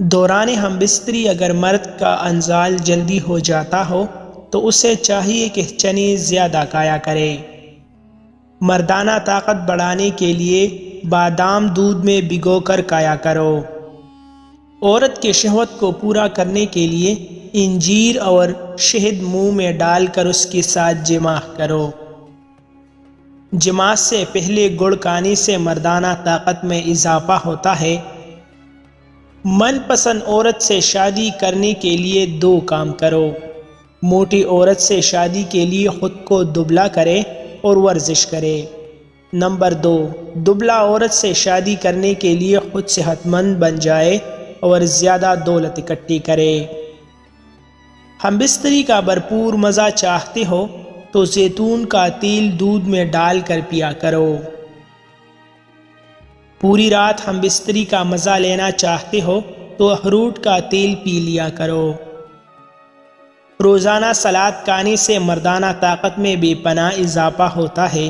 دوران ہم بستری اگر مرد کا انزال جلدی ہو جاتا ہو تو اسے چاہیے کہ چنے زیادہ کھایا کرے۔ مردانہ طاقت بڑھانے کے لیے بادام دودھ میں بھگو کر کھایا کرو۔ عورت کے شہوت کو پورا کرنے کے لیے انجیر اور شہد منہ میں ڈال کر اس کے ساتھ جماع کرو۔ جماع سے پہلے گڑ کھانے سے مردانہ طاقت میں اضافہ ہوتا ہے۔ من پسند عورت سے شادی کرنے کے لیے 2 کام کرو۔ موٹی عورت سے شادی کے لیے خود کو دبلا کرے اور ورزش کرے۔ نمبر 2، دبلا عورت سے شادی کرنے کے لیے خود صحت مند بن جائے اور زیادہ دولت اکٹھی کرے۔ ہم بستری کا بھرپور مزہ چاہتے ہو تو زیتون کا تیل دودھ میں ڈال کر پیا کرو۔ پوری رات ہم بستری کا مزہ لینا چاہتے ہو تو اخروٹ کا تیل پی لیا کرو۔ روزانہ سلاد کھانے سے مردانہ طاقت میں بے پناہ اضافہ ہوتا ہے۔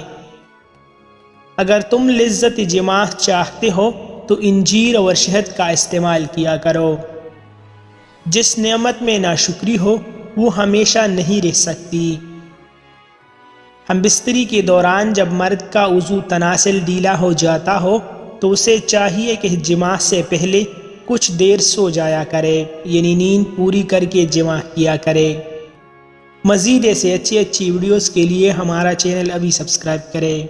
اگر تم لذت جماع چاہتے ہو تو انجیر اور شہد کا استعمال کیا کرو۔ جس نعمت میں ناشکری ہو وہ ہمیشہ نہیں رہ سکتی۔ ہم بستری کے دوران جب مرد کا عضو تناسل ڈھیلا ہو جاتا ہو تو اسے چاہیے کہ جماع سے پہلے کچھ دیر سو جایا کرے، یعنی نیند پوری کر کے جماع کیا کرے۔ مزید ایسے اچھی ویڈیوز کے لیے ہمارا چینل ابھی سبسکرائب کریں۔